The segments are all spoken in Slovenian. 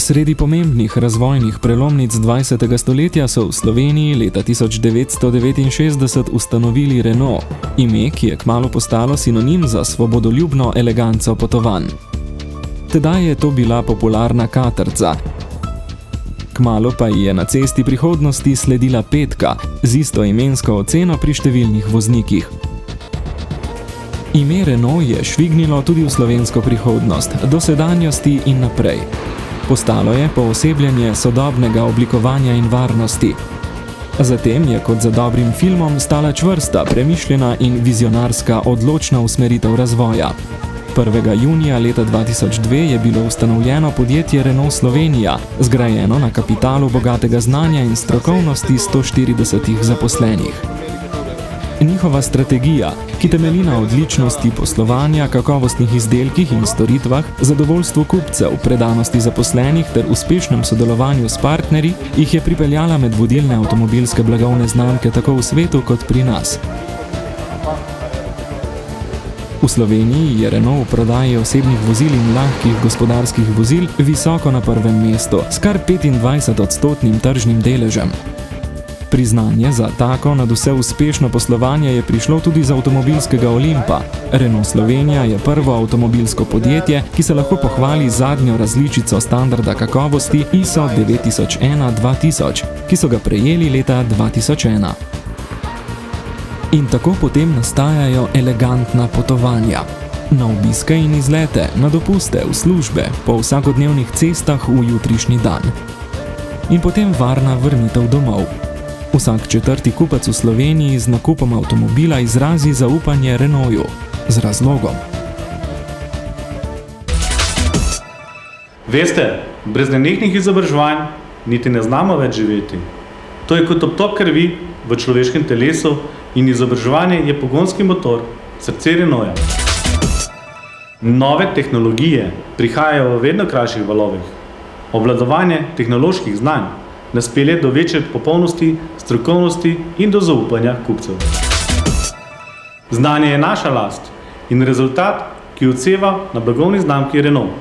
Sredi pomembnih razvojnih prelomnic 20. stoletja so v Sloveniji leta 1969 ustanovili Renault, ime, ki je kmalu postalo sinonim za svobodoljubno eleganco potovanj. Tedaj je to bila popularna katrca. Kmalu pa je na cesti prihodnosti sledila petka z istoimensko oceno pri številnih voznikih. Ime Renault je švignilo tudi v slovensko prihodnost, do sedanjosti in naprej. Postalo je poosebljanje sodobnega oblikovanja in varnosti. Zatem je kot za dobrim filmom stala čvrsta, premišljena in vizionarska odločna usmeritev razvoja. 1. junija leta 2002 je bilo ustanovljeno podjetje Renault Slovenija, zgrajeno na kapitalu bogatega znanja in strokovnosti 140 zaposlenih. Njihova strategija, ki temelji na odličnosti poslovanja, kakovostnih izdelkih in storitvah, zadovoljstvu kupcev, predanosti zaposlenih ter uspešnem sodelovanju s partnerji, jih je pripeljala med vodilne avtomobilske blagovne znamke tako v svetu kot pri nas. V Sloveniji je Renault v prodaji osebnih vozil in lahkih gospodarskih vozil visoko na prvem mestu, s kar 25% tržnim deležem. Priznanje za tako nadvse uspešno poslovanje je prišlo tudi z avtomobilskega Olimpa. Renault Slovenija je prvo avtomobilsko podjetje, ki se lahko pohvali zadnjo različico standarda kakovosti ISO 9001-2000, ki so ga prejeli leta 2001. In tako potem nastajajo elegantna potovanja. Na obiske in izlete, na dopuste, v službe, po vsakodnevnih cestah v jutrišnji dan. In potem varna vrnitev domov. Vsak četrti kupec v Sloveniji z nakupom avtomobila izrazi zaupanje Renaultu. Z razlogom. Veste, brez nenehnih izobraževanj niti ne znamo več živeti. To je kot obtok krvi v človeškem telesu in izobraževanje je pogonski motor, srce Renaulta. Nove tehnologije prihajajo v vedno krajših valovih. Obvladovanje tehnoloških znanj nas pelje do večje popolnosti, strokovnosti in do zaupanja kupcev. Znanje je naša last in rezultat, ki odseva na blagovni znamki Renault.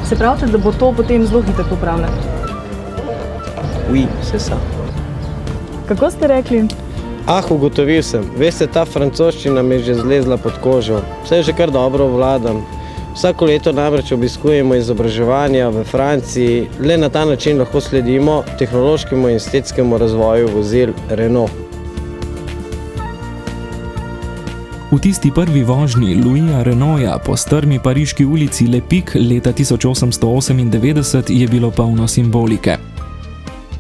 Se pravite, da bo to potem zelo hitro popravljeno? Oui, c'est ça. Kako ste rekli? Ugotovil sem. Veste, ta francoščina mi je že zlezla pod kožo. Vse že kar dobro vladam. Vsako leto namreč obiskujemo izobraževanja v Franciji. Le na ta način lahko sledimo tehnološkemu in estetskemu razvoju vozil Renault. V tisti prvi vožnji Louisa Renaulta po strmi pariški ulici Le Pic leta 1898 je bilo polno simbolike.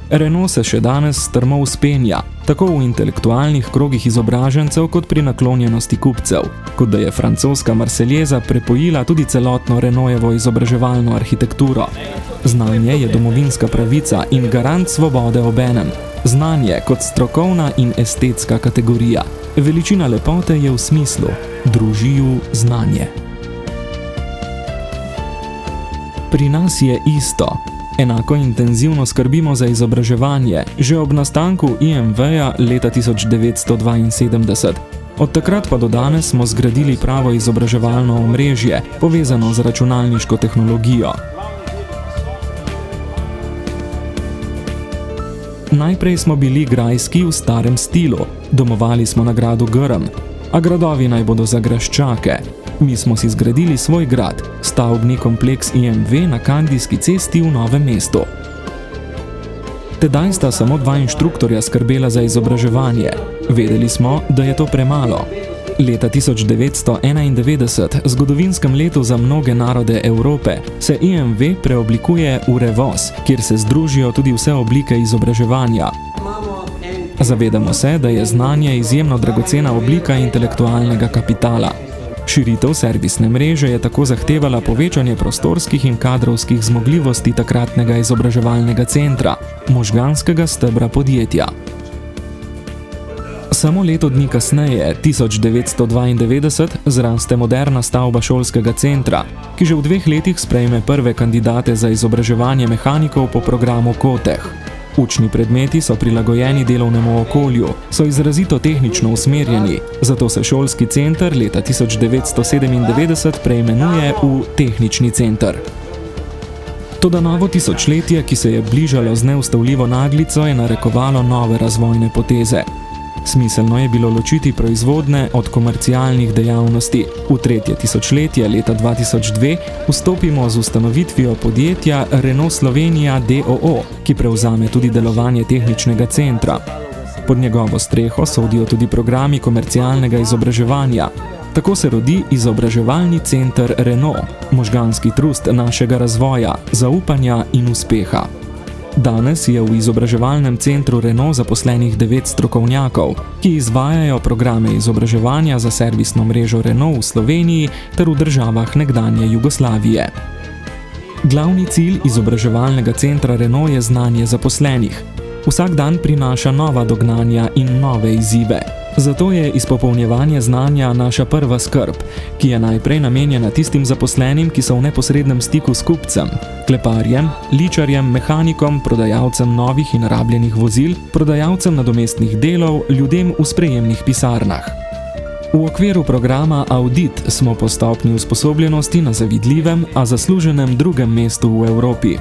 Renault se še danes strmo vzpenja, tako v intelektualnih krogih izobražencev kot pri naklonjenosti kupcev, kot da je francoska Marseljeza prepojila tudi celotno Renaultovo izobraževalno arhitekturo. Znanje je domovinska pravica in garant svobode obenem. Znanje kot strokovna in estetska kategorija. Veličina lepote je v smislu družiju znanje. Pri nas je isto. Enako intenzivno skrbimo za izobraževanje, že ob nastanku IMV-ja leta 1972. Od takrat pa do danes smo zgradili pravo izobraževalno omrežje, povezano z računalniško tehnologijo. Najprej smo bili grajski v starem stilu, domovali smo na gradu Grm, a gradovi naj bodo za graščake. Mi smo si zgradili svoj grad, stavbni kompleks IMV na Kandijski cesti v Novem mestu. Tedaj sta samo 2 inštruktorja skrbela za izobraževanje. Vedeli smo, da je to premalo. Leta 1991, zgodovinskem letu za mnoge narode Evrope, se IMV preoblikuje v Revoz, kjer se združijo tudi vse oblike izobraževanja. Zavedamo se, da je znanje izjemno dragocena oblika intelektualnega kapitala. Širitev servisne mreže je tako zahtevala povečanje prostorskih in kadrovskih zmogljivosti takratnega izobraževalnega centra, možganskega stebra podjetja. Samo leto dni kasneje, 1992, zraste moderna stavba šolskega centra, ki že v 2 letih sprejme prve kandidate za izobraževanje mehanikov po programu KOTEH. Učni predmeti so prilagojeni delovnemu okolju, so izrazito tehnično usmerjeni, zato se šolski center leta 1997 preimenuje v Tehnični center. Toda novo tisočletje, ki se je bližalo z neustavljivo naglico, je narekovalo nove razvojne poteze. Smiselno je bilo ločiti proizvodne od komercialnih dejavnosti. V 3. tisočletje leta 2002 vstopimo z ustanovitvijo podjetja Renault Slovenija d.o.o., ki prevzame tudi delovanje tehničnega centra. Pod njegovo streho sodijo tudi programi komercialnega izobraževanja. Tako se rodi izobraževalni center Renault, možganski trust našega razvoja, zaupanja in uspeha. Danes je v izobraževalnem centru Renault zaposlenih 9 strokovnjakov, ki izvajajo programe izobraževanja za servisno mrežo Renault v Sloveniji ter v državah nekdanje Jugoslavije. Glavni cilj izobraževalnega centra Renault je znanje zaposlenih. Vsak dan prinaša nova dognanja in nove izzive. Zato je izpopolnjevanje znanja naša prva skrb, ki je najprej namenjena tistim zaposlenim, ki so v neposrednem stiku s kupcem, kleparjem, ličarjem, mehanikom, prodajalcem novih in rabljenih vozil, prodajalcem nadomestnih delov, ljudem v sprejemnih pisarnah. V okviru programa Audit smo po stopnji usposobljenosti na zavidljivem, a zasluženem 2. mestu v Evropi.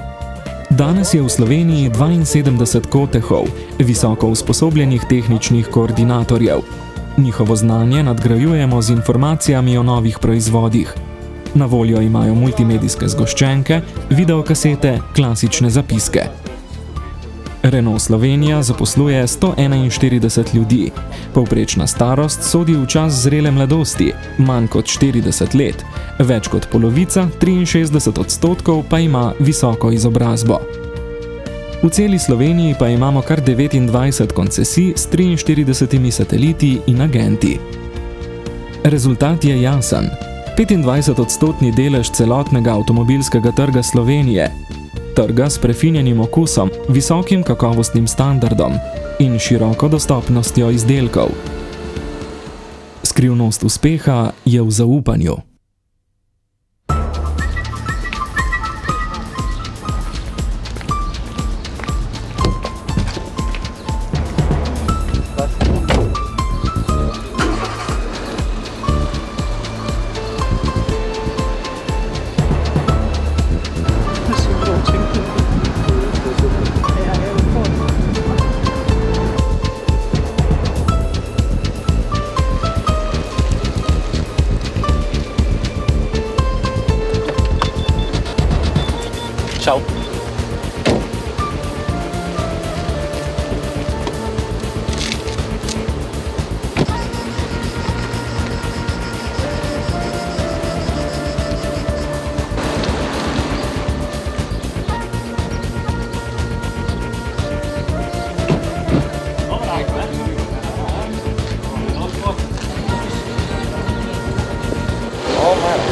Danes je v Sloveniji 72 KOTEH-ov, visoko usposobljenih tehničnih koordinatorjev. Njihovo znanje nadgrajujemo z informacijami o novih proizvodih. Na voljo imajo multimedijske zgoščenke, videokasete, klasične zapiske. Renault Slovenija zaposluje 141 ljudi. Povprečna starost sodi v čas zrele mladosti, manj kot 40 let. Več kot polovica, 63%, pa ima visoko izobrazbo. V celi Sloveniji pa imamo kar 29 koncesij s 43 sateliti in agenti. Rezultat je jasen. 25% delež celotnega avtomobilskega trga Slovenije, trga s prefinjenim okusom, visokim kakovostnim standardom in široko dostopnostjo izdelkov. Skrivnost uspeha je v zaupanju. Čau.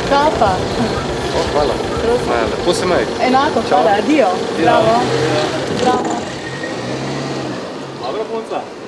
Kapa. Hvala. Lepo se mej. Enako, hvala, adio. Bravo. Bravo. Dobro, punca.